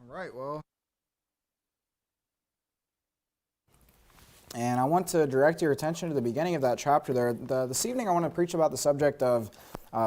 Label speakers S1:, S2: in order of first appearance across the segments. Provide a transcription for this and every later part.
S1: right, well. And I want to direct your attention to the beginning of that chapter there. This evening I want to preach about the subject of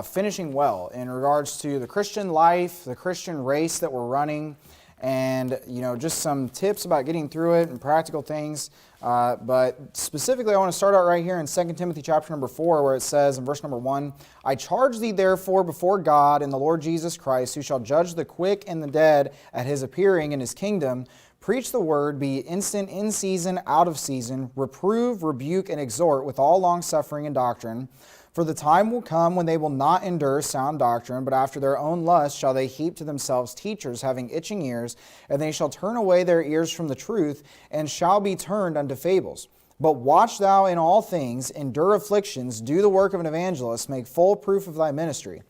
S1: finishing well in regards to the Christian life, the Christian race that we're running, and just some tips about getting through it and practical things. But specifically I want to start out right here in 2 Timothy chapter number 4 where it says in verse number 1, I charge thee therefore before God and the Lord Jesus Christ, who shall judge the quick and the dead at his appearing in his kingdom, preach the word, be instant in season, out of season, reprove, rebuke, and exhort with all longsuffering and doctrine. For the time will come when they will not endure sound doctrine, but after their own lust shall they heap to themselves teachers having itching ears, and they shall turn away their ears from the truth, and shall be turned unto fables. But watch thou in all things, endure afflictions, do the work of an evangelist, make full proof of thy ministry.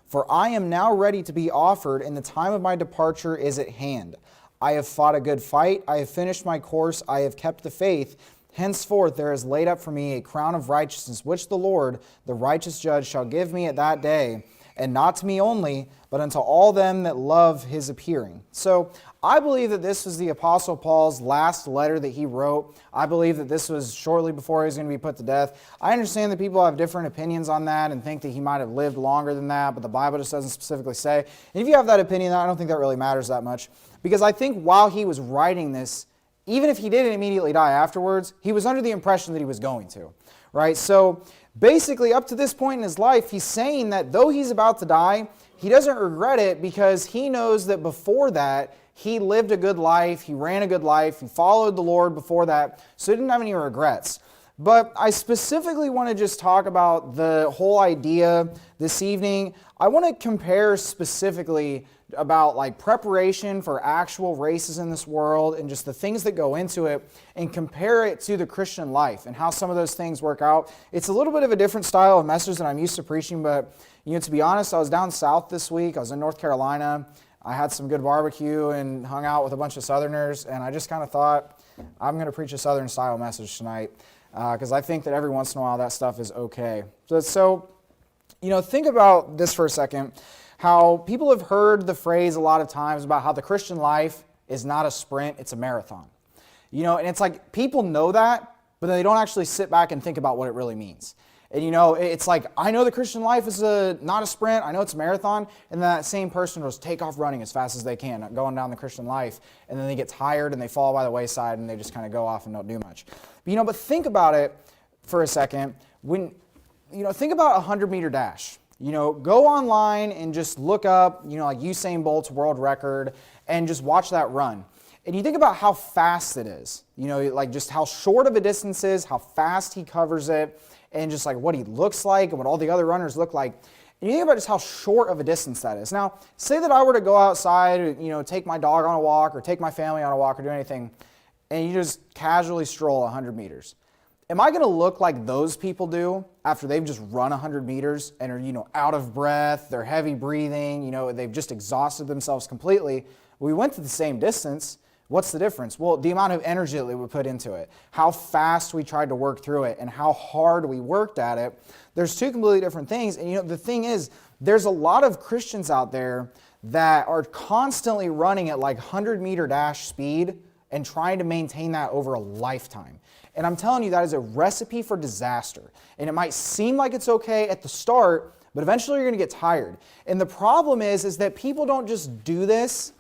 S1: For I am now ready to be offered, and the time of my departure is at hand. I have fought a good fight, I have finished my course, I have kept the faith. Henceforth there is laid up for me a crown of righteousness, which the Lord, the righteous judge, shall give me at that day, and not to me only, but unto all them that love his appearing. So I believe that this was the Apostle Paul's last letter that he wrote. I believe that this was shortly before he was going to be put to death. I understand that people have different opinions on that and think that he might have lived longer than that, but the Bible just doesn't specifically say. And if you have that opinion, I don't think that really matters that much. Because I think while he was writing this, even if he didn't immediately die afterwards, he was under the impression that he was going to, right? So basically up to this point in his life, he's saying that though he's about to die, he doesn't regret it because he knows that before that, he lived a good life, he ran a good life, he followed the Lord before that, so he didn't have any regrets. But I specifically want to just talk about the whole idea this evening. I want to compare specifically about like preparation for actual races in this world and just the things that go into it and compare it to the Christian life and how some of those things work out. It's a little bit of a different style of message than I'm used to preaching, but to be honest, I was down south this week. I was in North Carolina. I had some good barbecue and hung out with a bunch of Southerners, and I just kind of thought, I'm going to preach a Southern style message tonight because I think that every once in a while that stuff is okay. So think about this for a second. How people have heard the phrase a lot of times about how the Christian life is not a sprint, it's a marathon. And it's like people know that, but they don't actually sit back and think about what it really means. And it's like, I know the Christian life is not a sprint, I know it's a marathon, and then that same person will just take off running as fast as they can, going down the Christian life, and then they get tired and they fall by the wayside and they just kind of go off and don't do much. But think about it for a second. Think about a 100-meter dash. Go online and just look up, like Usain Bolt's world record and just watch that run. And you think about how fast it is, like just how short of a distance is, how fast he covers it, and just like what he looks like and what all the other runners look like. And you think about just how short of a distance that is. Now, say that I were to go outside, take my dog on a walk or take my family on a walk or do anything, and you just casually stroll 100 meters. Am I going to look like those people do after they've just run 100 meters and are, out of breath, they're heavy breathing, they've just exhausted themselves completely? We went to the same distance. What's the difference? Well, the amount of energy that we put into it, how fast we tried to work through it, and how hard we worked at it. There's two completely different things. And the thing is, there's a lot of Christians out there that are constantly running at like 100-meter dash speed and trying to maintain that over a lifetime. And I'm telling you, that is a recipe for disaster. And it might seem like it's okay at the start, but eventually you're going to get tired. And the problem is that people don't just do this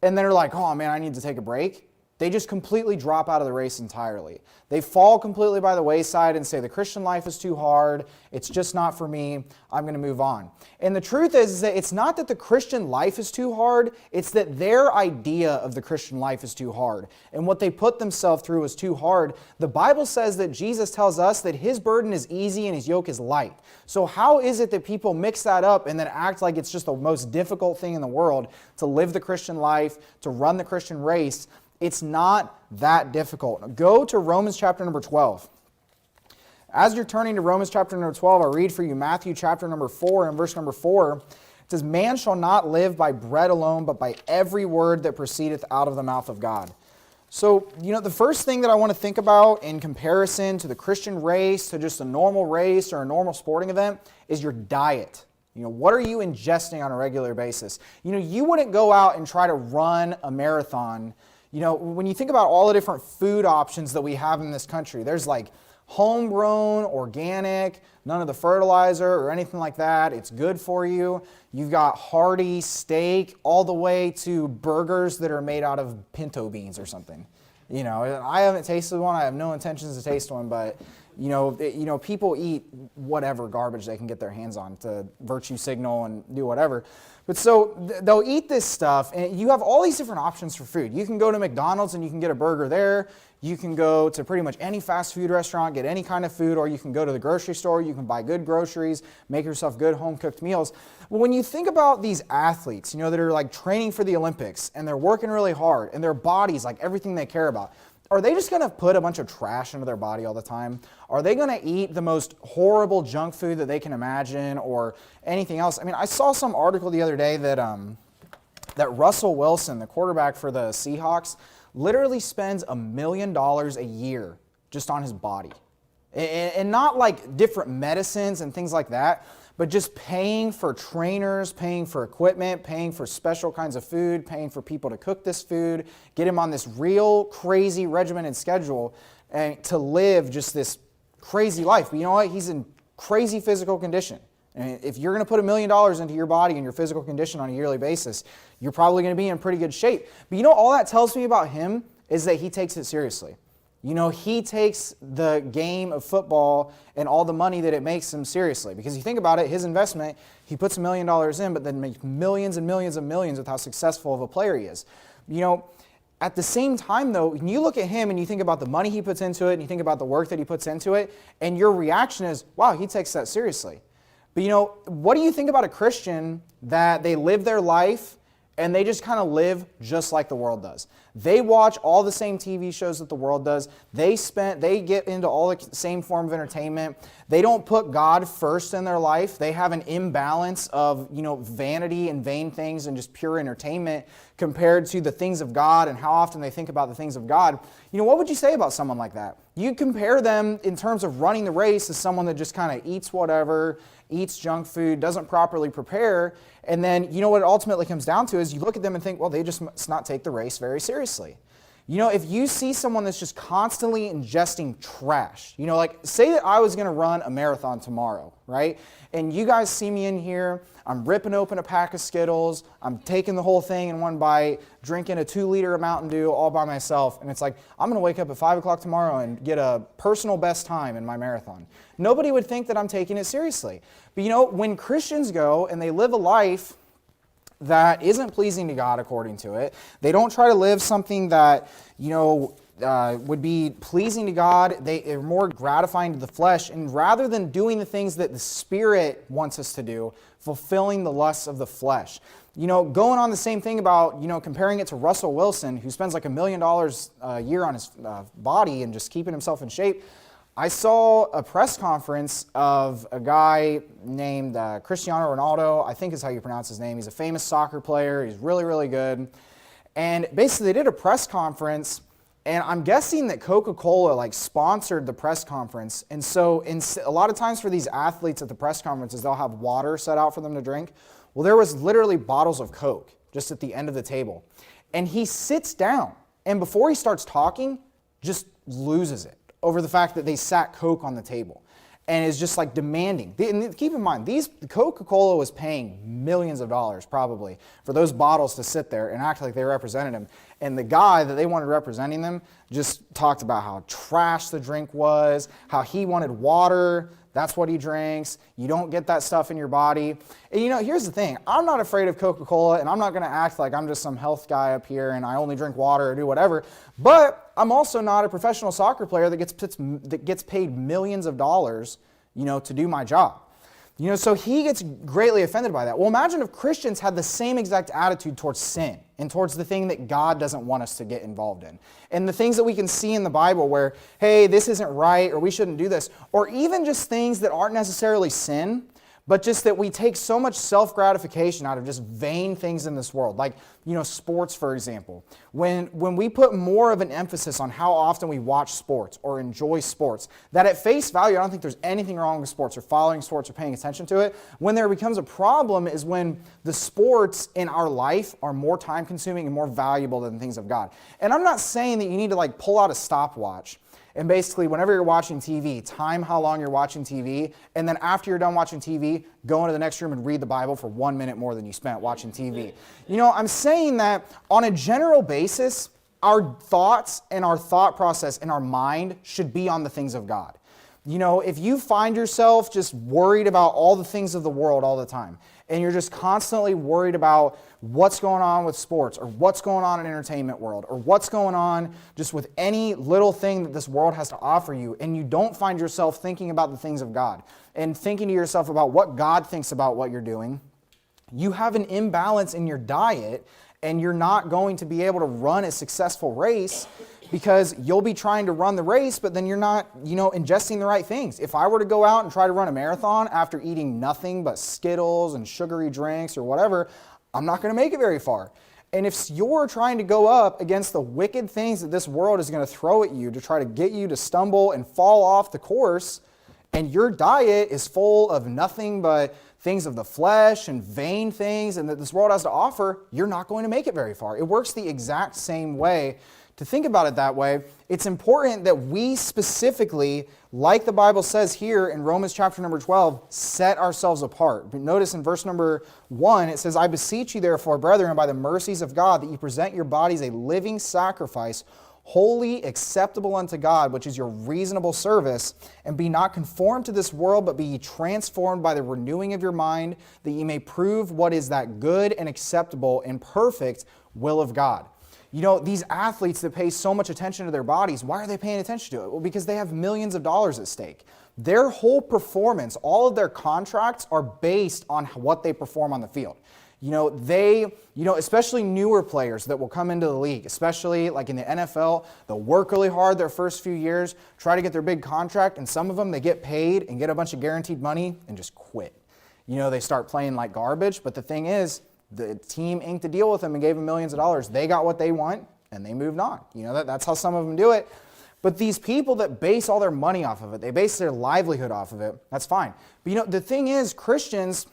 S1: and then are like, oh man, I need to take a break. They just completely drop out of the race entirely. They fall completely by the wayside and say the Christian life is too hard, it's just not for me, I'm going to move on. And the truth is that it's not that the Christian life is too hard, it's that their idea of the Christian life is too hard. And what they put themselves through is too hard. The Bible says that Jesus tells us that his burden is easy and his yoke is light. So how is it that people mix that up and then act like it's just the most difficult thing in the world to live the Christian life, to run the Christian race? It's not that difficult. Go to Romans chapter number 12. As you're turning to Romans chapter number 12, I'll read for you Matthew chapter number 4 and verse number 4. It says, man shall not live by bread alone, but by every word that proceedeth out of the mouth of God. So, the first thing that I want to think about in comparison to the Christian race, to just a normal race or a normal sporting event, is your diet. What are you ingesting on a regular basis? You wouldn't go out and try to run a marathon. When you think about all the different food options that we have in this country, there's like homegrown, organic, none of the fertilizer or anything like that. It's good for you. You've got hearty steak all the way to burgers that are made out of pinto beans or something. I haven't tasted one. I have no intentions to taste one, but people eat whatever garbage they can get their hands on to virtue signal and do whatever. But so they'll eat this stuff, and you have all these different options for food. You can go to McDonald's and you can get a burger there. You can go to pretty much any fast food restaurant, get any kind of food, or you can go to the grocery store. You can buy good groceries, make yourself good home-cooked meals. But when you think about these athletes, that are like training for the Olympics, and they're working really hard, and their bodies, like everything they care about, are they just going to put a bunch of trash into their body all the time? Are they going to eat the most horrible junk food that they can imagine or anything else? I mean, I saw some article the other day that Russell Wilson, the quarterback for the Seahawks, literally spends $1 million a year just on his body. And not like different medicines and things like that, but just paying for trainers, paying for equipment, paying for special kinds of food, paying for people to cook this food, get him on this real crazy regimented schedule and to live just this crazy life. But you know what? He's in crazy physical condition. And if you're going to put $1 million into your body and your physical condition on a yearly basis, you're probably going to be in pretty good shape. But all that tells me about him is that he takes it seriously. He takes the game of football and all the money that it makes him seriously. Because you think about it, his investment, he puts $1 million in, but then makes millions and millions and millions with how successful of a player he is. At the same time, though, when you look at him and you think about the money he puts into it and you think about the work that he puts into it, and your reaction is, wow, he takes that seriously. But what do you think about a Christian that they live their life and they just kind of live just like the world does? They watch all the same TV shows that the world does. They get into all the same form of entertainment. They don't put God first in their life. They have an imbalance of, vanity and vain things and just pure entertainment compared to the things of God and how often they think about the things of God. What would you say about someone like that? You compare them in terms of running the race as someone that just kind of eats whatever, eats junk food, doesn't properly prepare, and then what it ultimately comes down to is you look at them and think, well, they just must not take the race very seriously. If you see someone that's just constantly ingesting trash, like say that I was going to run a marathon tomorrow, right? And you guys see me in here, I'm ripping open a pack of Skittles, I'm taking the whole thing in one bite, drinking a 2-liter of Mountain Dew all by myself, and it's like, I'm going to wake up at 5 o'clock tomorrow and get a personal best time in my marathon. Nobody would think that I'm taking it seriously. But when Christians go and they live a life that isn't pleasing to God according to it, they don't try to live something that, would be pleasing to God. They're more gratifying to the flesh. And rather than doing the things that the Spirit wants us to do, fulfilling the lusts of the flesh. Going on the same thing about, comparing it to Russell Wilson, who spends like $1 million a year on his body and just keeping himself in shape. I saw a press conference of a guy named Cristiano Ronaldo, I think is how you pronounce his name. He's a famous soccer player. He's really, really good. And basically they did a press conference, and I'm guessing that Coca-Cola sponsored the press conference. And so a lot of times for these athletes at the press conferences, they'll have water set out for them to drink. Well, there was literally bottles of Coke just at the end of the table. And he sits down, and before he starts talking, just loses it over the fact that they sat Coke on the table and is just demanding. And keep in mind, Coca-Cola was paying millions of dollars probably for those bottles to sit there and act like they represented him. And the guy that they wanted representing them just talked about how trash the drink was, how he wanted water. That's what he drinks. You don't get that stuff in your body. And here's the thing. I'm not afraid of Coca-Cola, and I'm not going to act like I'm just some health guy up here and I only drink water or do whatever. But I'm also not a professional soccer player that gets paid millions of dollars, to do my job. So he gets greatly offended by that. Well, imagine if Christians had the same exact attitude towards sin and towards the thing that God doesn't want us to get involved in. And the things that we can see in the Bible where, hey, this isn't right, or we shouldn't do this, or even just things that aren't necessarily sin, but just that we take so much self-gratification out of just vain things in this world. sports, for example. When we put more of an emphasis on how often we watch sports or enjoy sports, that at face value, I don't think there's anything wrong with sports or following sports or paying attention to it. When there becomes a problem is when the sports in our life are more time consuming and more valuable than the things of God. And I'm not saying that you need to like pull out a stopwatch and basically, whenever you're watching TV, time how long you're watching TV, and then after you're done watching TV, go into the next room and read the Bible for 1 minute more than you spent watching TV. I'm saying that on a general basis, our thoughts and our thought process and our mind should be on the things of God. If you find yourself just worried about all the things of the world all the time, and you're just constantly worried about what's going on with sports or what's going on in the entertainment world or what's going on just with any little thing that this world has to offer you, and you don't find yourself thinking about the things of God and thinking to yourself about what God thinks about what you're doing, you have an imbalance in your diet, and you're not going to be able to run a successful race because you'll be trying to run the race, but then you're not, ingesting the right things. If I were to go out and try to run a marathon after eating nothing but Skittles and sugary drinks or whatever, I'm not going to make it very far. And if you're trying to go up against the wicked things that this world is going to throw at you to try to get you to stumble and fall off the course, and your diet is full of nothing but things of the flesh and vain things and that this world has to offer, you're not going to make it very far. It works the exact same way. To think about it that way, it's important that we specifically, like the Bible says here in Romans chapter number 12, set ourselves apart. But notice in verse number 1, it says, I beseech you therefore, brethren, by the mercies of God, that you present your bodies a living sacrifice, holy, acceptable unto God, which is your reasonable service, and be not conformed to this world, but be ye transformed by the renewing of your mind, that ye may prove what is that good and acceptable and perfect will of God. These athletes that pay so much attention to their bodies, why are they paying attention to it? Well, because they have millions of dollars at stake. Their whole performance, all of their contracts are based on what they perform on the field. Especially newer players that will come into the league, especially like in the NFL, they'll work really hard their first few years, try to get their big contract, and some of them, they get paid and get a bunch of guaranteed money and just quit. They start playing like garbage, but the thing is, the team inked a deal with them and gave them millions of dollars. They got what they want, and they moved on. That's how some of them do it. But these people that base all their money off of it, they base their livelihood off of it, that's fine. But the thing is, Christians,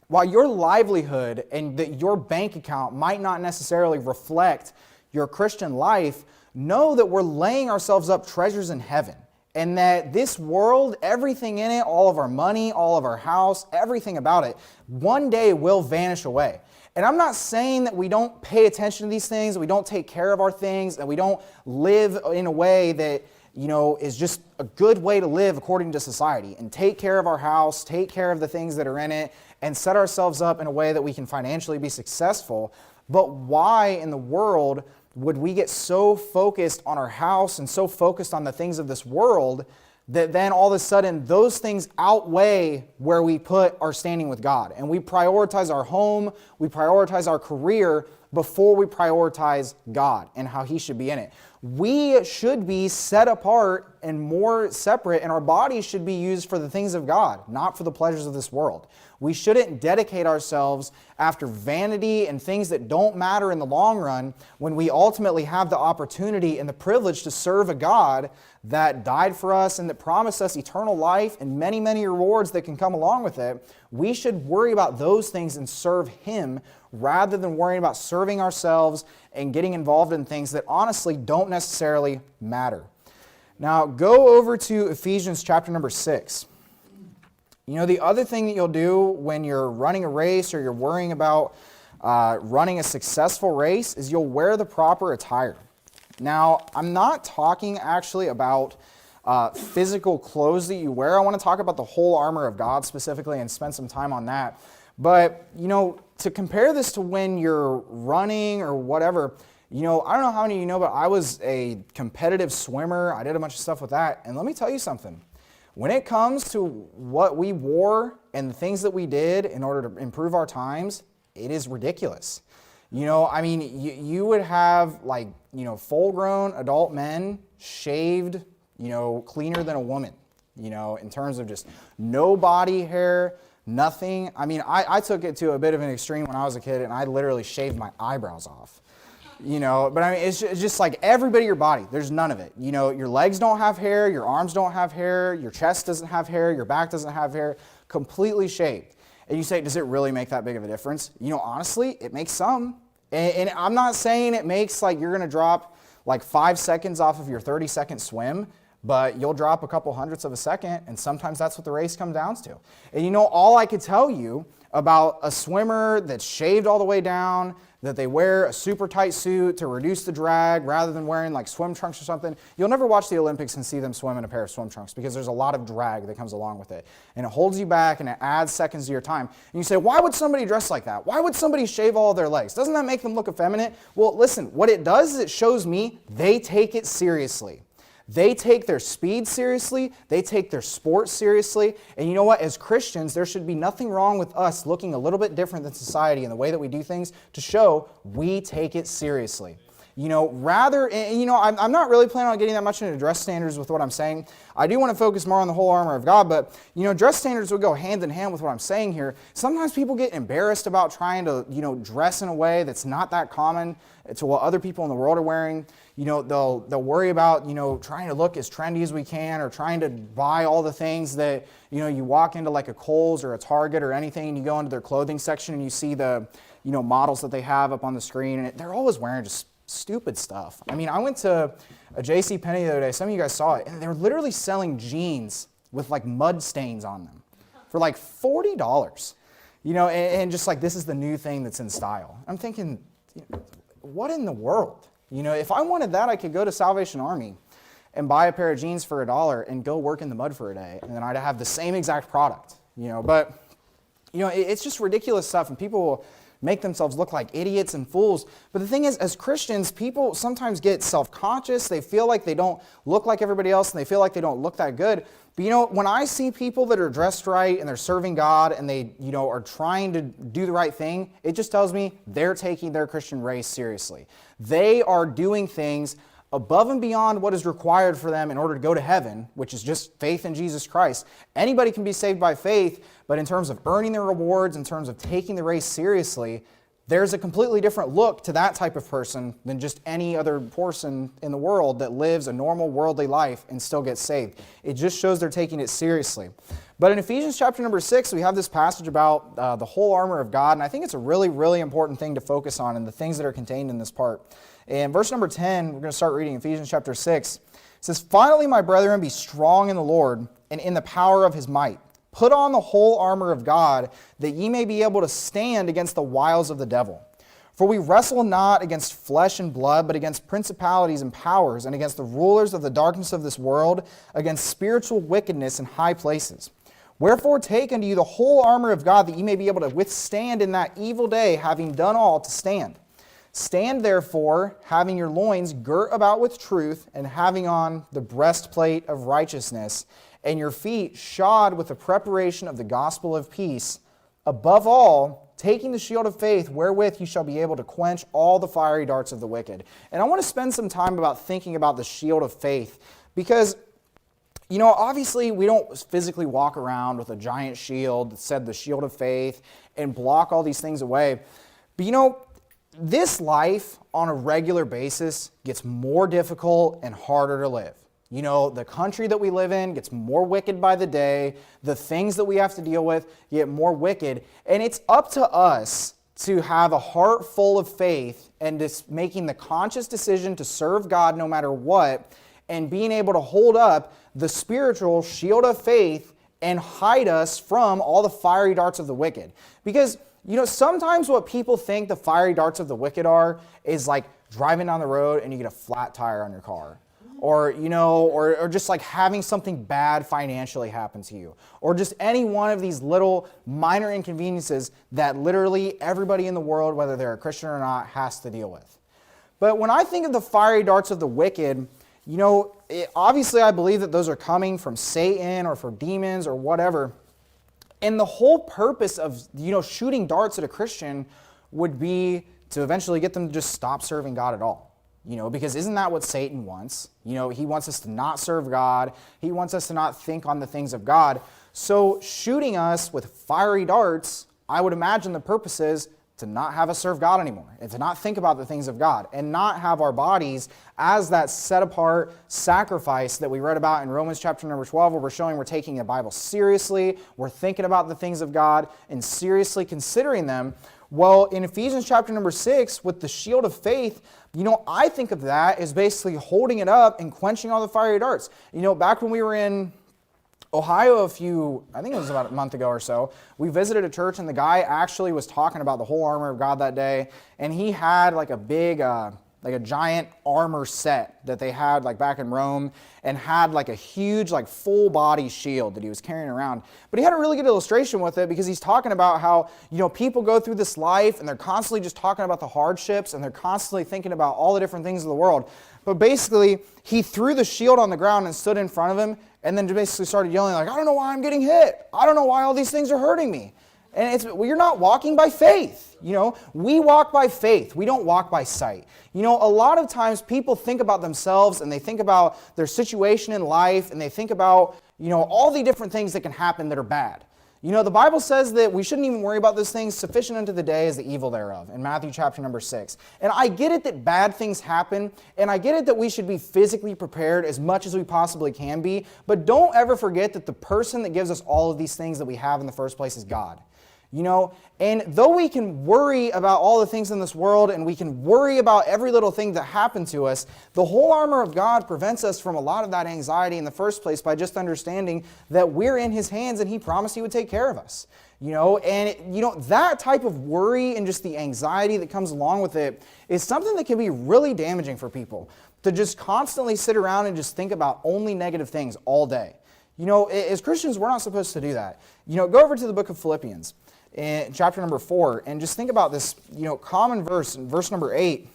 S1: while your livelihood and your bank account might not necessarily reflect your Christian life, know that we're laying ourselves up treasures in heaven. And that this world, everything in it, all of our money, all of our house, everything about it, one day will vanish away. And I'm not saying that we don't pay attention to these things, that we don't take care of our things, that we don't live in a way that, is just a good way to live according to society and take care of our house, take care of the things that are in it, and set ourselves up in a way that we can financially be successful. But why in the world would we get so focused on our house and so focused on the things of this world that then all of a sudden those things outweigh where we put our standing with God? And we prioritize our home, we prioritize our career before we prioritize God and how He should be in it. We should be set apart and more separate, and our bodies should be used for the things of God, not for the pleasures of this world. We shouldn't dedicate ourselves after vanity and things that don't matter in the long run when we ultimately have the opportunity and the privilege to serve a God that died for us and that promised us eternal life and many, many rewards that can come along with it. We should worry about those things and serve Him rather than worrying about serving ourselves and getting involved in things that honestly don't necessarily matter. Now, go over to Ephesians chapter number 6. The other thing that you'll do when you're running a race or you're worrying about running a successful race is you'll wear the proper attire. Now, I'm not talking actually about physical clothes that you wear. I want to talk about the whole armor of God specifically and spend some time on that. But, to compare this to when you're running or whatever, I don't know how many of you know, but I was a competitive swimmer. I did a bunch of stuff with that. And let me tell you something. When it comes to what we wore and the things that we did in order to improve our times, it is ridiculous. You would have full-grown adult men shaved, cleaner than a woman, in terms of just no body hair, nothing. I mean, I took it to a bit of an extreme when I was a kid, and I literally shaved my eyebrows off. But I mean, it's just like every bit of your body. There's none of it. Your legs don't have hair, your arms don't have hair, your chest doesn't have hair, your back doesn't have hair, completely shaved. And you say, does it really make that big of a difference? Honestly, it makes some. And I'm not saying it makes like you're going to drop like 5 seconds off of your 30-second swim, but you'll drop a couple hundredths of a second, and sometimes that's what the race comes down to. And all I could tell you about a swimmer that's shaved all the way down, that they wear a super tight suit to reduce the drag rather than wearing like swim trunks or something. You'll never watch the Olympics and see them swim in a pair of swim trunks because there's a lot of drag that comes along with it. And it holds you back and it adds seconds to your time. And you say, why would somebody dress like that? Why would somebody shave all of their legs? Doesn't that make them look effeminate? Well, listen, what it does is it shows me they take it seriously. They take their speed seriously, they take their sport seriously, and you know what? As Christians, there should be nothing wrong with us looking a little bit different than society in the way that we do things to show we take it seriously. I'm not really planning on getting that much into dress standards with what I'm saying. I do want to focus more on the whole armor of God, but, dress standards would go hand in hand with what I'm saying here. Sometimes people get embarrassed about trying to, dress in a way that's not that common to what other people in the world are wearing. They'll worry about, trying to look as trendy as we can or trying to buy all the things that, you walk into like a Kohl's or a Target or anything and you go into their clothing section and you see the, models that they have up on the screen and they're always wearing just stupid stuff. I mean, I went to a JCPenney the other day, some of you guys saw it, and they're literally selling jeans with like mud stains on them for like $40. And just like this is the new thing that's in style. I'm thinking, what in the world? If I wanted that, I could go to Salvation Army and buy a pair of jeans for $1 and go work in the mud for a day, and then I'd have the same exact product. But it's just ridiculous stuff, and people will make themselves look like idiots and fools. But the thing is, as Christians, people sometimes get self-conscious. They feel like they don't look like everybody else, and they feel like they don't look that good. But when I see people that are dressed right and they're serving God and they, are trying to do the right thing, it just tells me they're taking their Christian race seriously. They are doing things above and beyond what is required for them in order to go to heaven, which is just faith in Jesus Christ. Anybody can be saved by faith, but in terms of earning their rewards, in terms of taking the race seriously, there's a completely different look to that type of person than just any other person in the world that lives a normal worldly life and still gets saved. It just shows they're taking it seriously. But in Ephesians chapter number 6, we have this passage about the whole armor of God, and I think it's a really, really important thing to focus on and the things that are contained in this part. In verse number 10, we're going to start reading Ephesians chapter 6. It says, "Finally, my brethren, be strong in the Lord and in the power of his might. Put on the whole armor of God, that ye may be able to stand against the wiles of the devil. For we wrestle not against flesh and blood, but against principalities and powers, and against the rulers of the darkness of this world, against spiritual wickedness in high places. Wherefore take unto you the whole armor of God, that ye may be able to withstand in that evil day, having done all to stand. Stand therefore, having your loins girt about with truth, and having on the breastplate of righteousness, and your feet shod with the preparation of the gospel of peace. Above all, taking the shield of faith, wherewith you shall be able to quench all the fiery darts of the wicked." And I want to spend some time about thinking about the shield of faith, because obviously we don't physically walk around with a giant shield that said the shield of faith and block all these things away. But this life on a regular basis gets more difficult and harder to live. The country that we live in gets more wicked by the day. The things that we have to deal with get more wicked. And it's up to us to have a heart full of faith and just making the conscious decision to serve God no matter what, and being able to hold up the spiritual shield of faith and hide us from all the fiery darts of the wicked. Because sometimes what people think the fiery darts of the wicked are is like driving down the road and you get a flat tire on your car. Or just like having something bad financially happen to you. Or just any one of these little minor inconveniences that literally everybody in the world, whether they're a Christian or not, has to deal with. But when I think of the fiery darts of the wicked, obviously I believe that those are coming from Satan or from demons or whatever. And the whole purpose of, shooting darts at a Christian would be to eventually get them to just stop serving God at all. Because isn't that what Satan wants? He wants us to not serve God. He wants us to not think on the things of God. So shooting us with fiery darts, I would imagine the purpose is to not have us serve God anymore, and to not think about the things of God, and not have our bodies as that set-apart sacrifice that we read about in Romans chapter number 12, where we're showing we're taking the Bible seriously, we're thinking about the things of God, and seriously considering them. Well, in Ephesians chapter number 6, with the shield of faith, I think of that as basically holding it up and quenching all the fiery darts. Back when we were in Ohio I think it was about a month ago or so, we visited a church and the guy actually was talking about the whole armor of God that day, and he had like a big, like a giant armor set that they had like back in Rome, and had like a huge like full body shield that he was carrying around. But he had a really good illustration with it, because he's talking about how, people go through this life and they're constantly just talking about the hardships, and they're constantly thinking about all the different things of the world. But basically, he threw the shield on the ground and stood in front of him, and then basically started yelling like, I don't know why I'm getting hit. I don't know why all these things are hurting me. And you're not walking by faith. We walk by faith. We don't walk by sight. A lot of times people think about themselves, and they think about their situation in life, and they think about, all the different things that can happen that are bad. The Bible says that we shouldn't even worry about those things. Sufficient unto the day is the evil thereof, in Matthew chapter number 6. And I get it that bad things happen, and I get it that we should be physically prepared as much as we possibly can be, but don't ever forget that the person that gives us all of these things that we have in the first place is God. And though we can worry about all the things in this world, and we can worry about every little thing that happened to us, the whole armor of God prevents us from a lot of that anxiety in the first place by just understanding that we're in His hands and He promised He would take care of us. That type of worry and just the anxiety that comes along with it is something that can be really damaging for people. To just constantly sit around and just think about only negative things all day. As Christians, we're not supposed to do that. Go over to the book of Philippians, in chapter number 4, and just think about this, common verse, in verse number 8.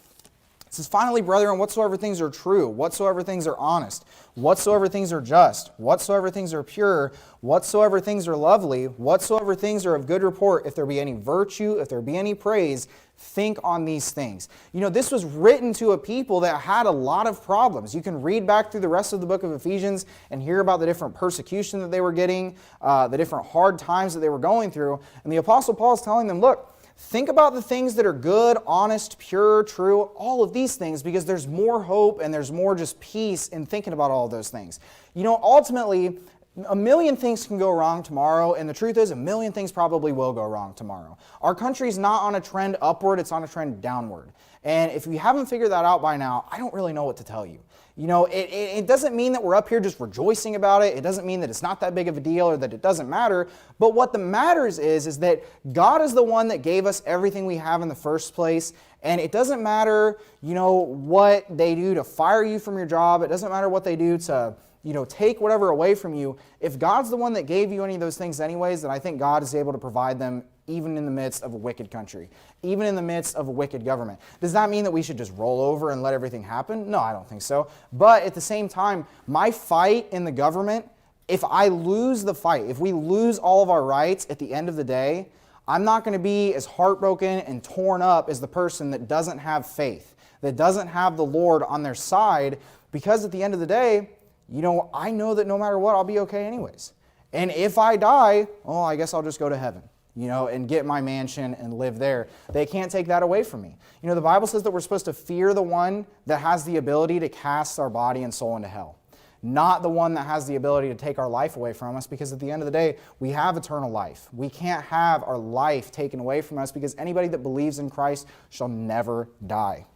S1: It says, finally, brethren, whatsoever things are true, whatsoever things are honest, whatsoever things are just, whatsoever things are pure, whatsoever things are lovely, whatsoever things are of good report, if there be any virtue, if there be any praise, think on these things. This was written to a people that had a lot of problems. You can read back through the rest of the book of Ephesians and hear about the different persecution that they were getting, the different hard times that they were going through. And the Apostle Paul is telling them, look, think about the things that are good, honest, pure, true, all of these things, because there's more hope and there's more just peace in thinking about all of those things. Ultimately, a million things can go wrong tomorrow, and the truth is, a million things probably will go wrong tomorrow. Our country's not on a trend upward, it's on a trend downward. And if you haven't figured that out by now, I don't really know what to tell you. It doesn't mean that we're up here just rejoicing about it. It doesn't mean that it's not that big of a deal or that it doesn't matter. But what the matters is that God is the one that gave us everything we have in the first place. And it doesn't matter, what they do to fire you from your job. It doesn't matter what they do to take whatever away from you. If God's the one that gave you any of those things anyways, then I think God is able to provide them even in the midst of a wicked country, even in the midst of a wicked government. Does that mean that we should just roll over and let everything happen? No, I don't think so. But at the same time, my fight in the government, if I lose the fight, if we lose all of our rights at the end of the day, I'm not going to be as heartbroken and torn up as the person that doesn't have faith, that doesn't have the Lord on their side, because at the end of the day, I know that no matter what, I'll be okay anyways. And if I die, I guess I'll just go to heaven, and get my mansion and live there. They can't take that away from me. The Bible says that we're supposed to fear the one that has the ability to cast our body and soul into hell, not the one that has the ability to take our life away from us, because at the end of the day, we have eternal life. We can't have our life taken away from us, because anybody that believes in Christ shall never die.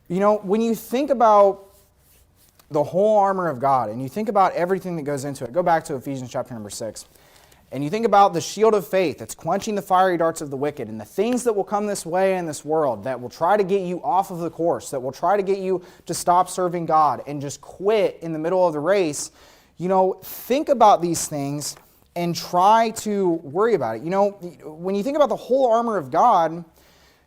S1: When you think about the whole armor of God, and you think about everything that goes into it, go back to Ephesians chapter number 6, and you think about the shield of faith that's quenching the fiery darts of the wicked, and the things that will come this way in this world that will try to get you off of the course, that will try to get you to stop serving God and just quit in the middle of the race. Think about these things and try to worry about it. When you think about the whole armor of God,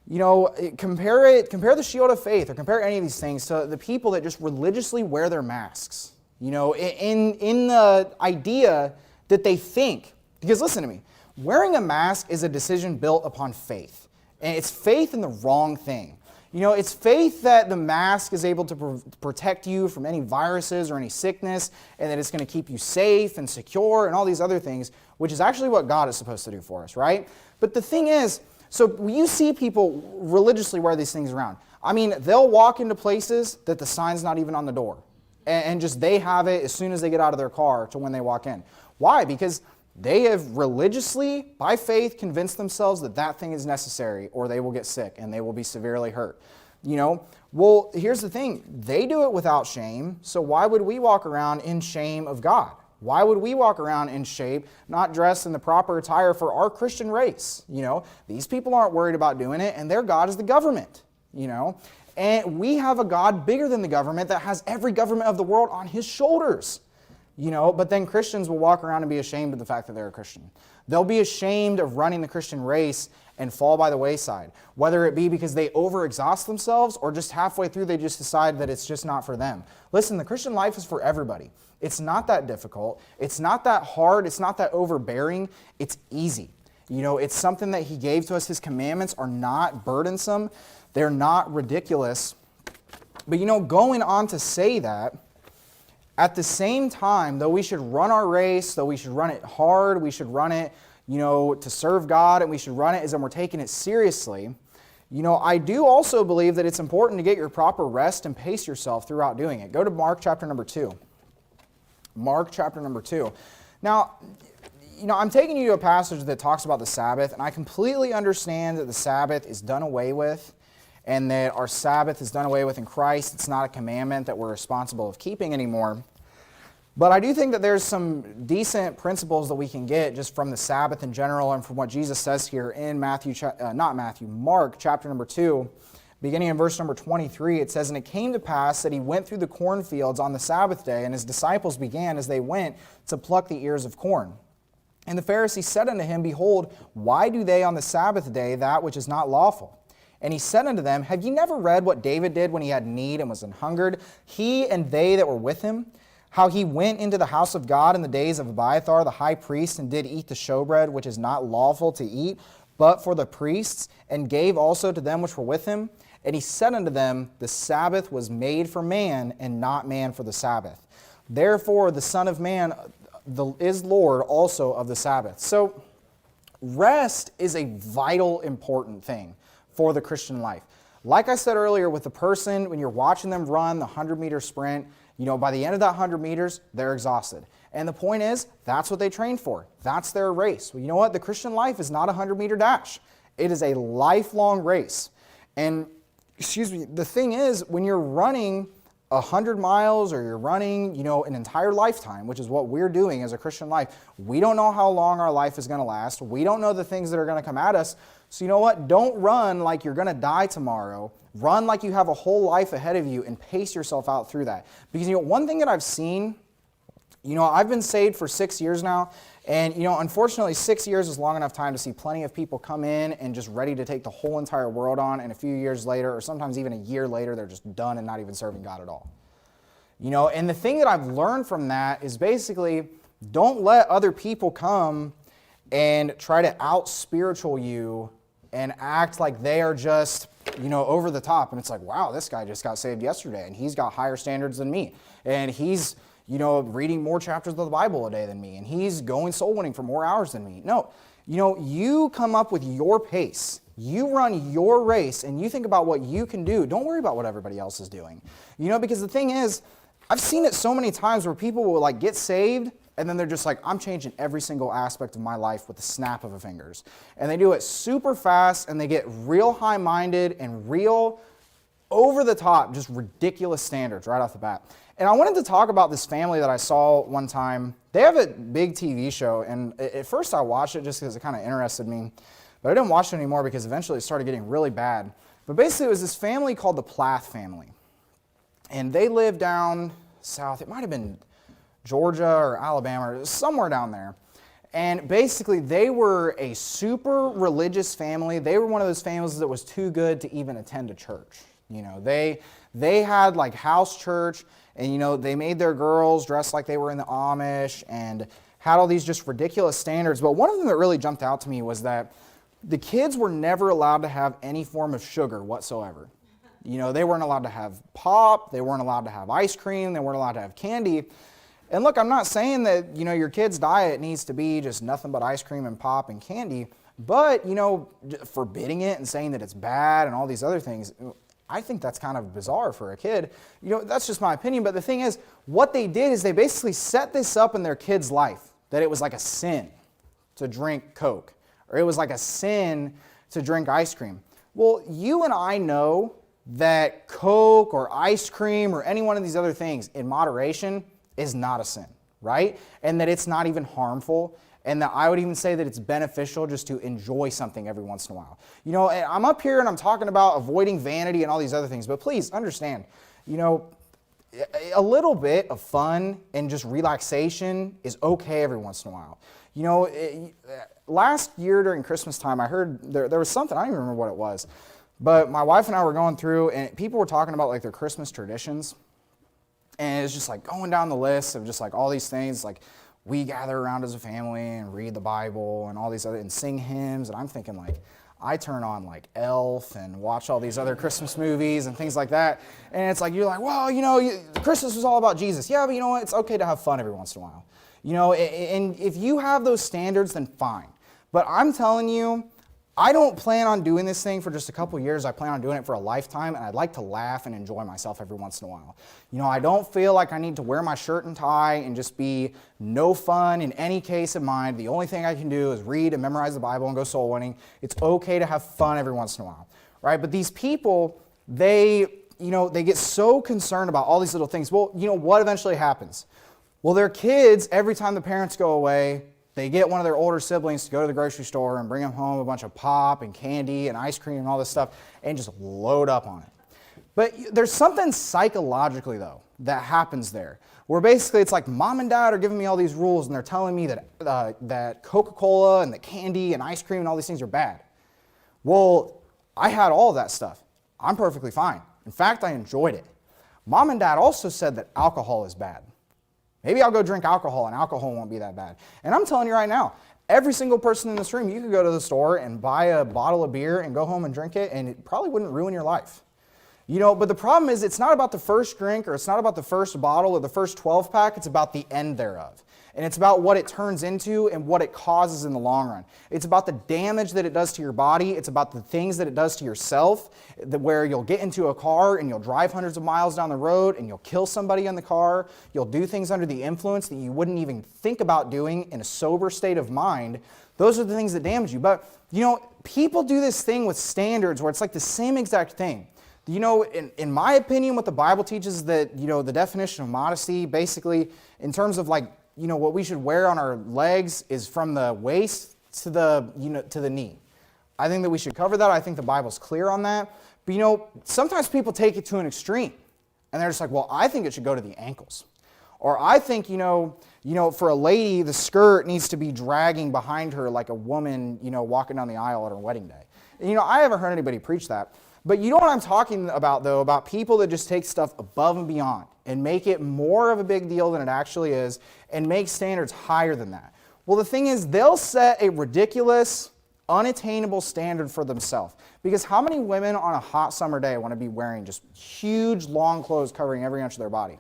S1: compare the shield of faith, or compare any of these things to the people that just religiously wear their masks. In the idea that they think, because listen to me, wearing a mask is a decision built upon faith. And it's faith in the wrong thing. It's faith that the mask is able to protect you from any viruses or any sickness, and that it's going to keep you safe and secure and all these other things, which is actually what God is supposed to do for us, right? But the thing is, so you see people religiously wear these things around. I mean, they'll walk into places that the sign's not even on the door, and just they have it as soon as they get out of their car to when they walk in. Why? Because they have religiously, by faith, convinced themselves that that thing is necessary, or they will get sick and they will be severely hurt. Well, here's the thing. They do it without shame, so why would we walk around in shame of God? Why would we walk around in shame, not dressed in the proper attire for our Christian race? These people aren't worried about doing it, and their God is the government, And we have a God bigger than the government that has every government of the world on his shoulders. But then Christians will walk around and be ashamed of the fact that they're a Christian. They'll be ashamed of running the Christian race and fall by the wayside, whether it be because they overexhaust themselves or just halfway through they just decide that it's just not for them. Listen, the Christian life is for everybody. It's not that difficult. It's not that hard. It's not that overbearing. It's easy. It's something that he gave to us. His commandments are not burdensome. They're not ridiculous. But going on to say that, at the same time, though we should run our race, though we should run it hard, we should run it, to serve God, and we should run it as if we're taking it seriously, I do also believe that it's important to get your proper rest and pace yourself throughout doing it. Go to Mark chapter number 2. Mark chapter number 2. Now, I'm taking you to a passage that talks about the Sabbath, and I completely understand that the Sabbath is done away with, and that our Sabbath is done away with in Christ. It's not a commandment that we're responsible of keeping anymore. But I do think that there's some decent principles that we can get just from the Sabbath in general and from what Jesus says here in Mark chapter number 2, beginning in verse number 23. It says, "And it came to pass that he went through the cornfields on the Sabbath day, and his disciples began as they went to pluck the ears of corn. And the Pharisees said unto him, Behold, why do they on the Sabbath day that which is not lawful? And he said unto them, Have ye never read what David did when he had need and was an hungered, he and they that were with him? How he went into the house of God in the days of Abiathar the high priest, and did eat the showbread, which is not lawful to eat, but for the priests, and gave also to them which were with him? And he said unto them, The Sabbath was made for man, and not man for the Sabbath. Therefore the Son of Man is Lord also of the Sabbath." So rest is a vital, important thing for the Christian life. Like I said earlier, with the person, when you're watching them run the 100-meter sprint, by the end of that 100 meters, they're exhausted. And the point is, that's what they trained for. That's their race. Well, you know what? The Christian life is not a 100-meter dash. It is a lifelong race. And, the thing is, when you're running 100 miles or you're running, an entire lifetime, which is what we're doing as a Christian life, we don't know how long our life is going to last. We don't know the things that are going to come at us. So you know what? Don't run like you're going to die tomorrow. Run like you have a whole life ahead of you and pace yourself out through that. Because, one thing that I've seen, I've been saved for 6 years now. And, unfortunately, 6 years is long enough time to see plenty of people come in and just ready to take the whole entire world on. And a few years later, or sometimes even a year later, they're just done and not even serving God at all. And the thing that I've learned from that is basically don't let other people come and try to out-spiritual you and act like they are just, over the top. And it's like, wow, this guy just got saved yesterday, and he's got higher standards than me. And he's, reading more chapters of the Bible a day than me. And he's going soul winning for more hours than me. No, you come up with your pace. You run your race, and you think about what you can do. Don't worry about what everybody else is doing. Because the thing is, I've seen it so many times where people will get saved, and then they're just like, I'm changing every single aspect of my life with the snap of a fingers. And they do it super fast, and they get real high-minded and real over-the-top, just ridiculous standards right off the bat. And I wanted to talk about this family that I saw one time. They have a big TV show, and at first I watched it just because it kind of interested me. But I didn't watch it anymore because eventually it started getting really bad. But basically it was this family called the Plath family. And they lived down south. It might have been Georgia or Alabama or somewhere down there. And basically they were a super religious family. They were one of those families that was too good to even attend a church. They had house church, and they made their girls dress like they were in the Amish and had all these just ridiculous standards. But one of them that really jumped out to me was that the kids were never allowed to have any form of sugar whatsoever. You know, they weren't allowed to have pop, they weren't allowed to have ice cream, they weren't allowed to have candy. And look, I'm not saying that, you know, your kid's diet needs to be just nothing but ice cream and pop and candy, but, you know, forbidding it and saying that it's bad and all these other things, I think that's kind of bizarre for a kid. You know, that's just my opinion, but the thing is, what they did is they basically set this up in their kid's life, that it was like a sin to drink Coke, or it was like a sin to drink ice cream. Well, you and I know that Coke or ice cream or any one of these other things in moderation is not a sin, right? And that it's not even harmful, and that I would even say that it's beneficial just to enjoy something every once in a while. You know, I'm up here and I'm talking about avoiding vanity and all these other things, but please understand, you know, a little bit of fun and just relaxation is okay every once in a while. You know, last year during Christmas time, I heard there was something, I don't even remember what it was, but my wife and I were going through and people were talking about like their Christmas traditions. And it's just like going down the list of just like all these things, like we gather around as a family and read the Bible and all these other, and sing hymns. And I'm thinking like, I turn on like Elf and watch all these other Christmas movies and things like that. And it's like, you're like, well, you know, Christmas was all about Jesus. Yeah, but you know what? It's okay to have fun every once in a while. You know, and if you have those standards, then fine. But I'm telling you, I don't plan on doing this thing for just a couple years. I plan on doing it for a lifetime, and I'd like to laugh and enjoy myself every once in a while. You know, I don't feel like I need to wear my shirt and tie and just be no fun in any case of mind. The only thing I can do is read and memorize the Bible and go soul winning. It's okay to have fun every once in a while, right? But these people, they get so concerned about all these little things. Well, you know, what eventually happens? Well, their kids, every time the parents go away, they get one of their older siblings to go to the grocery store and bring them home a bunch of pop and candy and ice cream and all this stuff and just load up on it. But there's something psychologically, though, that happens there, where basically it's like mom and dad are giving me all these rules and they're telling me that Coca-Cola and the candy and ice cream and all these things are bad. Well, I had all of that stuff. I'm perfectly fine. In fact, I enjoyed it. Mom and dad also said that alcohol is bad. Maybe I'll go drink alcohol and alcohol won't be that bad. And I'm telling you right now, every single person in this room, you could go to the store and buy a bottle of beer and go home and drink it, and it probably wouldn't ruin your life. You know, but the problem is it's not about the first drink or it's not about the first bottle or the first 12 pack, it's about the end thereof. And it's about what it turns into and what it causes in the long run. It's about the damage that it does to your body. It's about the things that it does to yourself, where you'll get into a car and you'll drive hundreds of miles down the road and you'll kill somebody in the car. You'll do things under the influence that you wouldn't even think about doing in a sober state of mind. Those are the things that damage you. But, you know, people do this thing with standards where it's like the same exact thing. You know, in my opinion, what the Bible teaches is that, you know, the definition of modesty, basically, in terms of like, you know, what we should wear on our legs is from the waist to the, you know, to the knee. I think that we should cover that. I think the Bible's clear on that. But, you know, sometimes people take it to an extreme. And they're just like, well, I think it should go to the ankles. Or I think, you know, for a lady, the skirt needs to be dragging behind her like a woman, you know, walking down the aisle at her wedding day. And, you know, I haven't heard anybody preach that. But you know what I'm talking about, though, about people that just take stuff above and beyond and make it more of a big deal than it actually is and make standards higher than that. Well, the thing is, they'll set a ridiculous, unattainable standard for themselves. Because how many women on a hot summer day want to be wearing just huge, long clothes covering every inch of their body?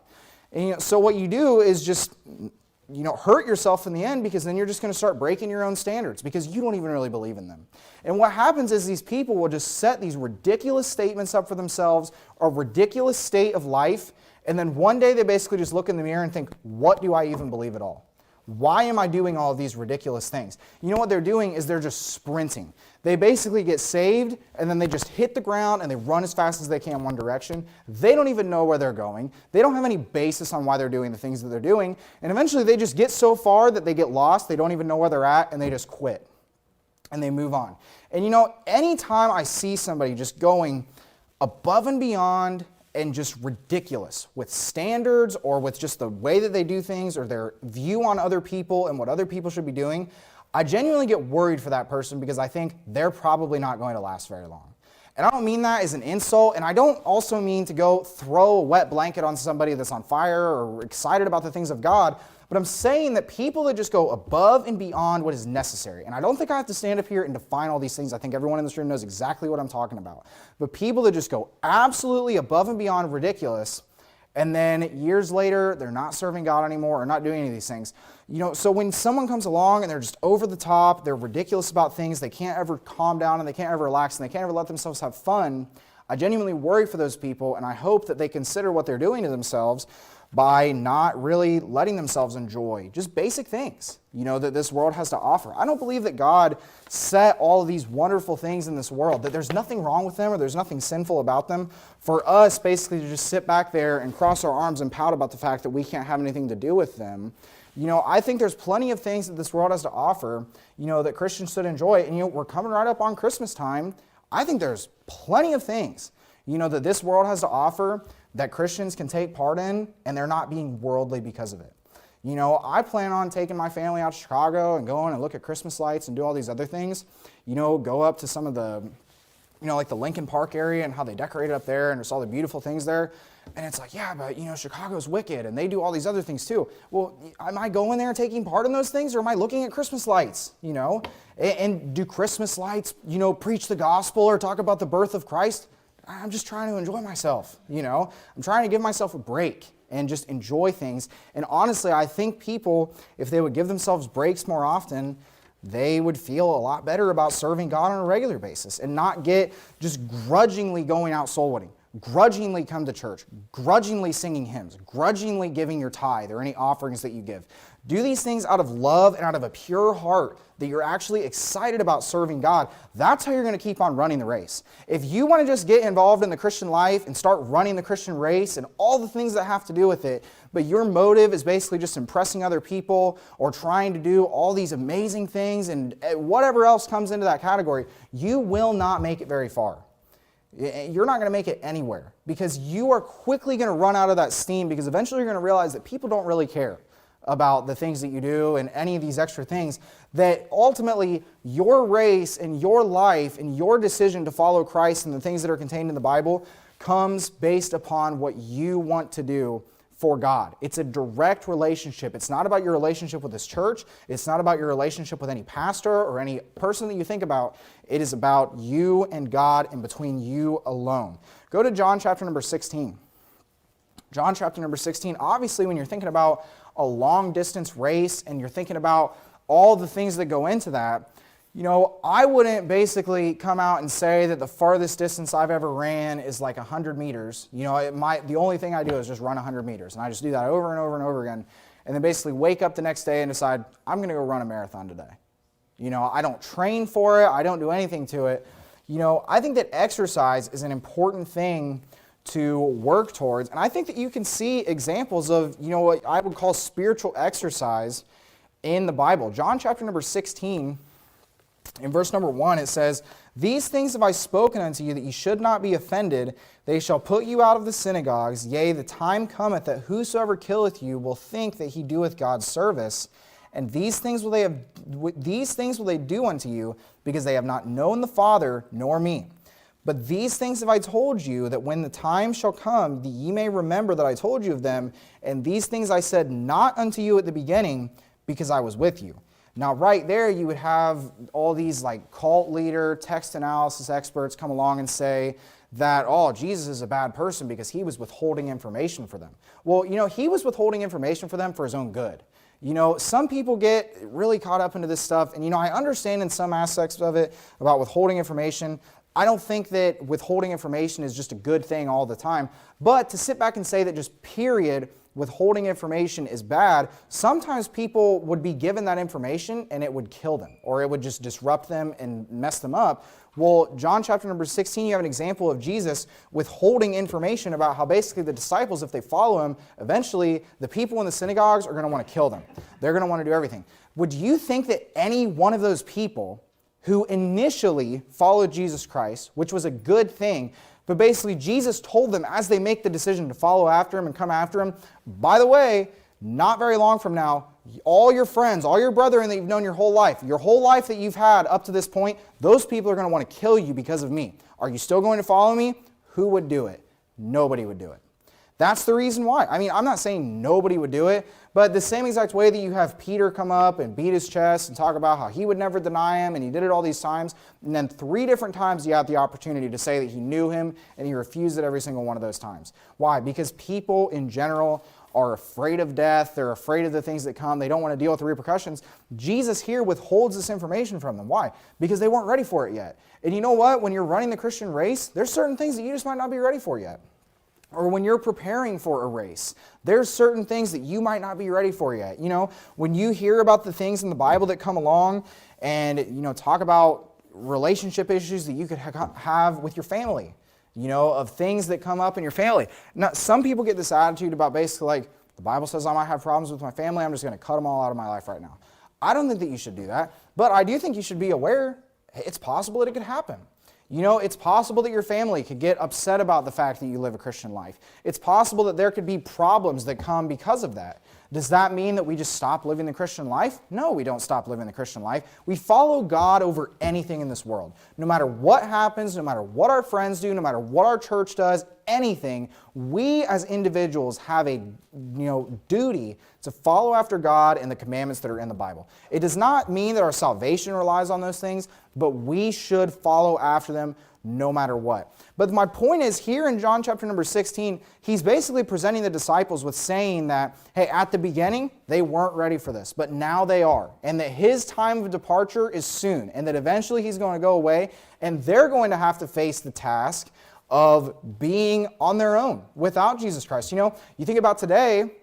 S1: And, you know, so what you do is just, you know, hurt yourself in the end, because then you're just going to start breaking your own standards because you don't even really believe in them. And what happens is these people will just set these ridiculous statements up for themselves, a ridiculous state of life, and then one day they basically just look in the mirror and think, what do I even believe at all? Why am I doing all of these ridiculous things? You know what they're doing is they're just sprinting. They basically get saved and then they just hit the ground and they run as fast as they can one direction. They don't even know where they're going. They don't have any basis on why they're doing the things that they're doing. And eventually they just get so far that they get lost, they don't even know where they're at, and they just quit. And they move on. And you know, anytime I see somebody just going above and beyond and just ridiculous with standards or with just the way that they do things or their view on other people and what other people should be doing, I genuinely get worried for that person because I think they're probably not going to last very long. And I don't mean that as an insult, and I don't also mean to go throw a wet blanket on somebody that's on fire or excited about the things of God, but I'm saying that people that just go above and beyond what is necessary, and I don't think I have to stand up here and define all these things. I think everyone in this room knows exactly what I'm talking about. But people that just go absolutely above and beyond ridiculous, and then years later, they're not serving God anymore or not doing any of these things. So when someone comes along and they're just over the top, they're ridiculous about things, they can't ever calm down and they can't ever relax and they can't ever let themselves have fun, I genuinely worry for those people, and I hope that they consider what they're doing to themselves by not really letting themselves enjoy just basic things, that this world has to offer. I don't believe that God set all of these wonderful things in this world, that there's nothing wrong with them or there's nothing sinful about them, for us basically to just sit back there and cross our arms and pout about the fact that we can't have anything to do with them. I think there's plenty of things that this world has to offer, that Christians should enjoy. And, we're coming right up on Christmas time. I think there's plenty of things, that this world has to offer that Christians can take part in, and they're not being worldly because of it. I plan on taking my family out to Chicago and going and look at Christmas lights and do all these other things. Go up to some of the, like the Lincoln Park area and how they decorate it up there and just all the beautiful things there. And it's like, yeah, but, Chicago's wicked and they do all these other things too. Well, am I going there and taking part in those things, or am I looking at Christmas lights, And do Christmas lights, preach the gospel or talk about the birth of Christ? I'm just trying to enjoy myself, I'm trying to give myself a break and just enjoy things. And honestly, I think people, if they would give themselves breaks more often, they would feel a lot better about serving God on a regular basis and not get just grudgingly going out soul winning, grudgingly come to church, grudgingly singing hymns, grudgingly giving your tithe or any offerings that you give. Do these things out of love and out of a pure heart that you're actually excited about serving God. That's how you're going to keep on running the race. If you want to just get involved in the Christian life and start running the Christian race and all the things that have to do with it, but your motive is basically just impressing other people or trying to do all these amazing things and whatever else comes into that category, you will not make it very far. You're not going to make it anywhere because you are quickly going to run out of that steam, because eventually you're going to realize that people don't really care about the things that you do and any of these extra things, that ultimately your race and your life and your decision to follow Christ and the things that are contained in the Bible comes based upon what you want to do for God. It's a direct relationship. It's not about your relationship with this church. It's not about your relationship with any pastor or any person that you think about. It is about you and God and between you alone. Go to John chapter number 16. John chapter number 16. Obviously, when you're thinking about a long distance race and you're thinking about all the things that go into that, I wouldn't basically come out and say that the farthest distance I've ever ran is like 100 meters. The only thing I do is just run 100 meters. And I just do that over and over and over again. And then basically wake up the next day and decide, I'm going to go run a marathon today. I don't train for it. I don't do anything to it. I think that exercise is an important thing to work towards. And I think that you can see examples of, what I would call spiritual exercise in the Bible. John chapter number 16, in verse number 1, it says, "These things have I spoken unto you, that ye should not be offended. They shall put you out of the synagogues. Yea, the time cometh that whosoever killeth you will think that he doeth God's service. And these things will they do unto you, because they have not known the Father nor me. But these things have I told you, that when the time shall come, that ye may remember that I told you of them. And these things I said not unto you at the beginning, because I was with you." Now right there you would have all these like cult leader, text analysis experts come along and say that, oh, Jesus is a bad person because he was withholding information for them. Well, he was withholding information for them for his own good. Some people get really caught up into this stuff, and I understand in some aspects of it about withholding information. I don't think that withholding information is just a good thing all the time, but to sit back and say that just period, withholding information is bad, sometimes people would be given that information and it would kill them, or it would just disrupt them and mess them up. Well, John chapter number 16, you have an example of Jesus withholding information about how basically the disciples, if they follow him, eventually the people in the synagogues are going to want to kill them. They're going to want to do everything. Would you think that any one of those people who initially followed Jesus Christ, which was a good thing, but basically Jesus told them as they make the decision to follow after him and come after him, by the way, not very long from now, all your friends, all your brethren that you've known your whole life that you've had up to this point, those people are going to want to kill you because of me. Are you still going to follow me? Who would do it? Nobody would do it. That's the reason why. I mean, I'm not saying nobody would do it, but the same exact way that you have Peter come up and beat his chest and talk about how he would never deny him, and he did it all these times, and then 3 different times he had the opportunity to say that he knew him, and he refused it every single one of those times. Why? Because people in general are afraid of death. They're afraid of the things that come. They don't want to deal with the repercussions. Jesus here withholds this information from them. Why? Because they weren't ready for it yet. And you know what? When you're running the Christian race, there's certain things that you just might not be ready for yet. Or when you're preparing for a race, there's certain things that you might not be ready for yet. You know, when you hear about the things in the Bible that come along and, you know, talk about relationship issues that you could have with your family, you know, of things that come up in your family. Now, some people get this attitude about basically like, the Bible says I might have problems with my family, I'm just going to cut them all out of my life right now. I don't think that you should do that, but I do think you should be aware it's possible that it could happen. You know, it's possible that your family could get upset about the fact that you live a Christian life. It's possible that there could be problems that come because of that. Does that mean that we just stop living the Christian life? No, we don't stop living the Christian life. We follow God over anything in this world. No matter what happens, no matter what our friends do, no matter what our church does, anything, we as individuals have a duty to follow after God and the commandments that are in the Bible. It does not mean that our salvation relies on those things, but we should follow after them no matter what. But my point is, here in John chapter number 16, he's basically presenting the disciples with saying that, hey, at the beginning, they weren't ready for this, but now they are. And that his time of departure is soon, and that eventually he's going to go away, and they're going to have to face the task of being on their own without Jesus Christ. You know, you think about today,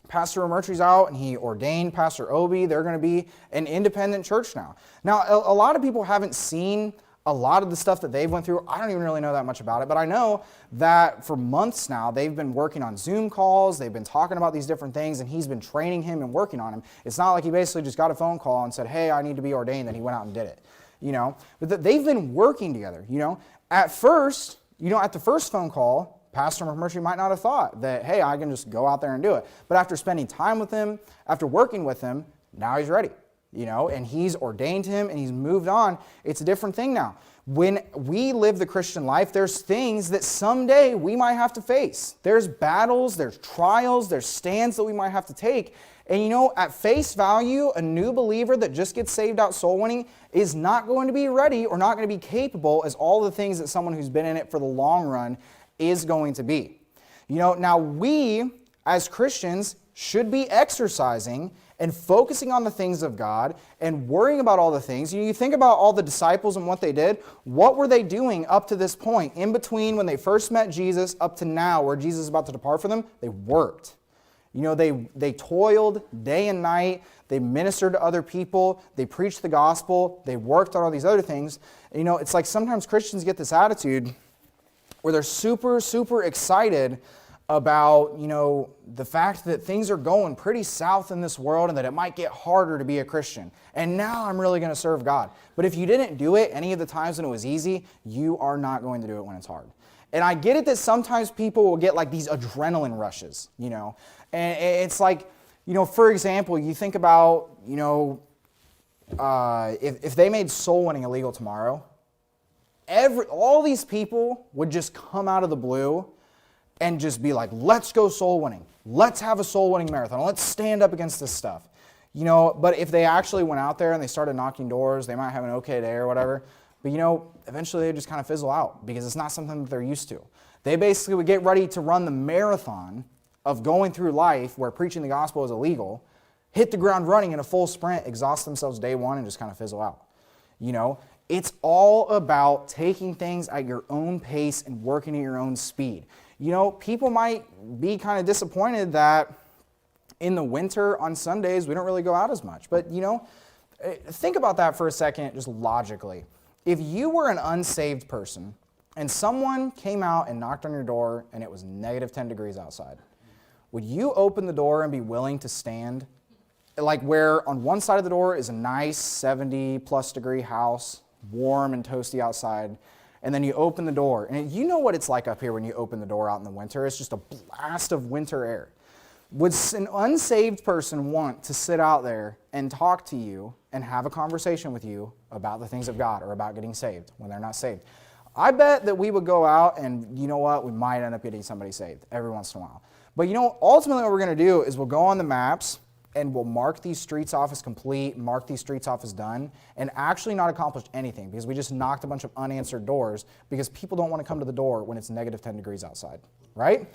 S1: Pastor Murtry's out and he ordained Pastor Obi. They're going to be an independent church now. Now, a lot of people haven't seen a lot of the stuff that they've went through. I don't even really know that much about it, but I know that for months now, they've been working on Zoom calls. They've been talking about these different things, and he's been training him and working on him. It's not like he basically just got a phone call and said, hey, I need to be ordained, and he went out and did it. You know, but they've been working together. You know, at first, at the first phone call, Pastor McMurtry might not have thought that, hey, I can just go out there and do it. But after spending time with him, after working with him, now he's ready. And he's ordained him and he's moved on. It's a different thing now. When we live the Christian life, there's things that someday we might have to face. There's battles, there's trials, there's stands that we might have to take. And at face value, a new believer that just gets saved out soul winning is not going to be ready or not going to be capable as all the things that someone who's been in it for the long run is going to be. Now we as Christians should be exercising and focusing on the things of God and worrying about all the things. You think about all the disciples and what they did. What were they doing up to this point? In between when they first met Jesus up to now where Jesus is about to depart from them, they worked. They toiled day and night. They ministered to other people. They preached the gospel. They worked on all these other things. It's like sometimes Christians get this attitude where they're super, super excited about, the fact that things are going pretty south in this world and that it might get harder to be a Christian. And now I'm really going to serve God. But if you didn't do it any of the times when it was easy, you are not going to do it when it's hard. And I get it that sometimes people will get like these adrenaline rushes, and it's like, for example, you think about, if they made soul winning illegal tomorrow, all these people would just come out of the blue and just be like, let's go soul winning. Let's have a soul winning marathon. Let's stand up against this stuff. But if they actually went out there and they started knocking doors, they might have an okay day or whatever. But eventually they just kind of fizzle out because it's not something that they're used to. They basically would get ready to run the marathon of going through life where preaching the gospel is illegal, hit the ground running in a full sprint, exhaust themselves day one, and just kind of fizzle out. It's all about taking things at your own pace and working at your own speed. People might be kind of disappointed that in the winter on Sundays we don't really go out as much. But, think about that for a second, just logically. If you were an unsaved person and someone came out and knocked on your door and it was negative 10 degrees outside, would you open the door and be willing to stand? Like where on one side of the door is a nice 70 plus degree house, warm and toasty outside, and then you open the door, and you know what it's like up here when you open the door out in the winter. It's just a blast of winter air. Would an unsaved person want to sit out there and talk to you and have a conversation with you about the things of God or about getting saved when they're not saved? I bet that we would go out and, you know what, we might end up getting somebody saved every once in a while. But you know, ultimately what we're going to do is we'll go on the maps and we'll mark these streets off as complete, mark these streets off as done, and actually not accomplish anything because we just knocked a bunch of unanswered doors because people don't want to come to the door when it's negative 10 degrees outside, right?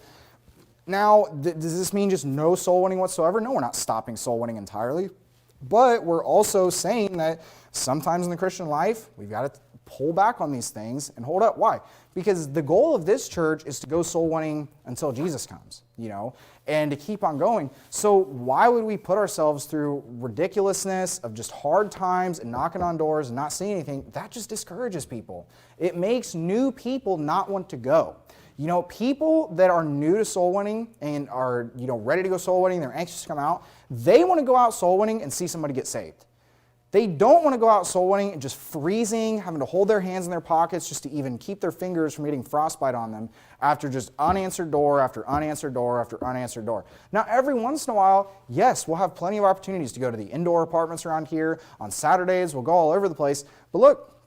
S1: Now, does this mean just no soul winning whatsoever? No, we're not stopping soul winning entirely. But we're also saying that sometimes in the Christian life, we've got to pull back on these things and hold up. Why? Because the goal of this church is to go soul winning until Jesus comes, and to keep on going. So why would we put ourselves through ridiculousness of just hard times and knocking on doors and not seeing anything? That just discourages people. It makes new people not want to go. People that are new to soul winning and are, ready to go soul winning, they're anxious to come out, they want to go out soul winning and see somebody get saved. They don't want to go out soul winning and just freezing, having to hold their hands in their pockets just to even keep their fingers from getting frostbite on them after just unanswered door after unanswered door after unanswered door. Now, every once in a while, yes, we'll have plenty of opportunities to go to the indoor apartments around here. On Saturdays, we'll go all over the place. But look,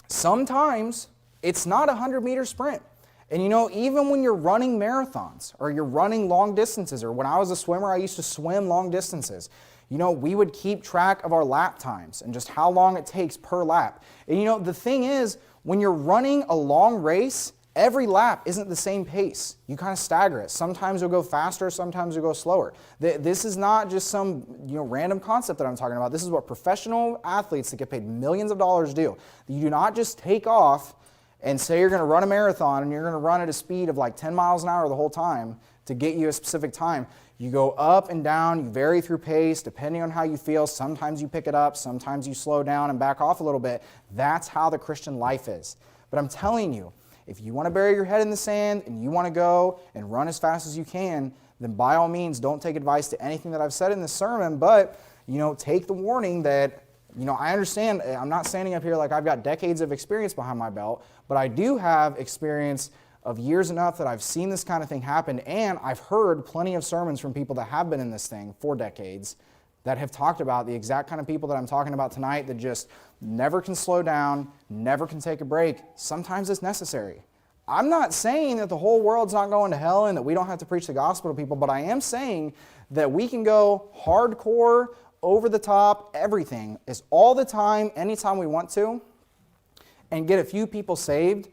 S1: sometimes it's not a 100-meter sprint. And even when you're running marathons or you're running long distances, or when I was a swimmer, I used to swim long distances. We would keep track of our lap times and just how long it takes per lap. And the thing is, when you're running a long race, every lap isn't the same pace. You kind of stagger it. Sometimes you'll go faster, sometimes you'll go slower. This is not just some random concept that I'm talking about. This is what professional athletes that get paid millions of dollars do. You do not just take off and say you're going to run a marathon and you're going to run at a speed of like 10 miles an hour the whole time to get you a specific time. You go up and down, you vary through pace depending on how you feel. Sometimes you pick it up, sometimes you slow down and back off a little bit. That's how the Christian life is. But I'm telling you, if you want to bury your head in the sand and you want to go and run as fast as you can, then by all means don't take advice to anything that I've said in this sermon, but take the warning that I understand. I'm not standing up here like I've got decades of experience behind my belt, but I do have experience of years enough that I've seen this kind of thing happen, and I've heard plenty of sermons from people that have been in this thing for decades that have talked about the exact kind of people that I'm talking about tonight that just never can slow down, never can take a break. Sometimes it's necessary. I'm not saying that the whole world's not going to hell and that we don't have to preach the gospel to people, but I am saying that we can go hardcore, over the top, everything is all the time, anytime we want to, and get a few people saved.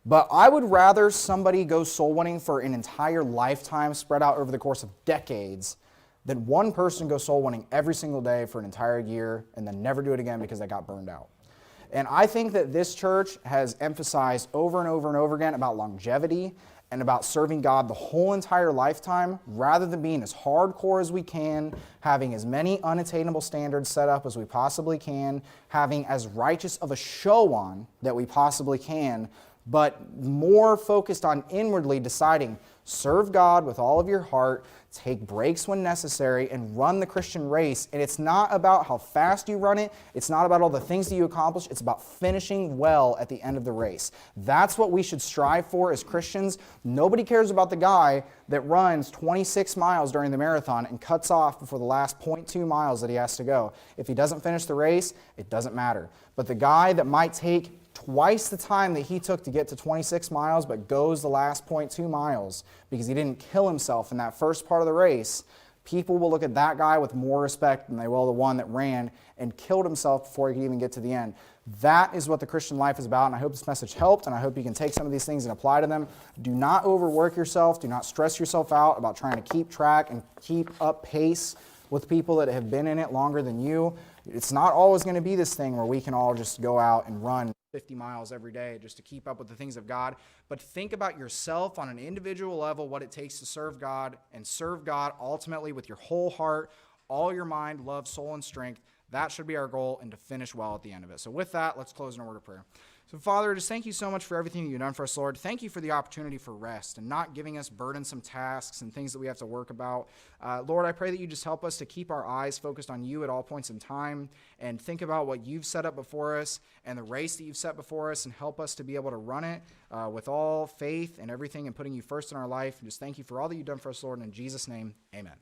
S1: But I would rather somebody go soul winning for an entire lifetime spread out over the course of decades than one person go soul winning every single day for an entire year and then never do it again because they got burned out. And I think that this church has emphasized over and over and over again about longevity and about serving God the whole entire lifetime rather than being as hardcore as we can, having as many unattainable standards set up as we possibly can, having as righteous of a show on that we possibly can, but more focused on inwardly deciding, serve God with all of your heart, take breaks when necessary, and run the Christian race. And it's not about how fast you run it. It's not about all the things that you accomplish. It's about finishing well at the end of the race. That's what we should strive for as Christians. Nobody cares about the guy that runs 26 miles during the marathon and cuts off before the last 0.2 miles that he has to go. If he doesn't finish the race, it doesn't matter. But the guy that might take twice the time that he took to get to 26 miles but goes the last 0.2 miles because he didn't kill himself in that first part of the race, people will look at that guy with more respect than they will the one that ran and killed himself before he could even get to the end. That is what the Christian life is about, and I hope this message helped, and I hope you can take some of these things and apply to them. Do not overwork yourself. Do not stress yourself out about trying to keep track and keep up pace with people that have been in it longer than you. It's not always going to be this thing where we can all just go out and run 50 miles every day just to keep up with the things of God. But think about yourself on an individual level, what it takes to serve God, and serve God ultimately with your whole heart, all your mind, love, soul, and strength. That should be our goal, and to finish well at the end of it. So with that, let's close in a word of prayer. So Father, just thank you so much for everything that you've done for us, Lord. Thank you for the opportunity for rest and not giving us burdensome tasks and things that we have to work about. Lord, I pray that you just help us to keep our eyes focused on you at all points in time and think about what you've set up before us and the race that you've set before us, and help us to be able to run it with all faith and everything and putting you first in our life. And just thank you for all that you've done for us, Lord. And in Jesus' name, amen.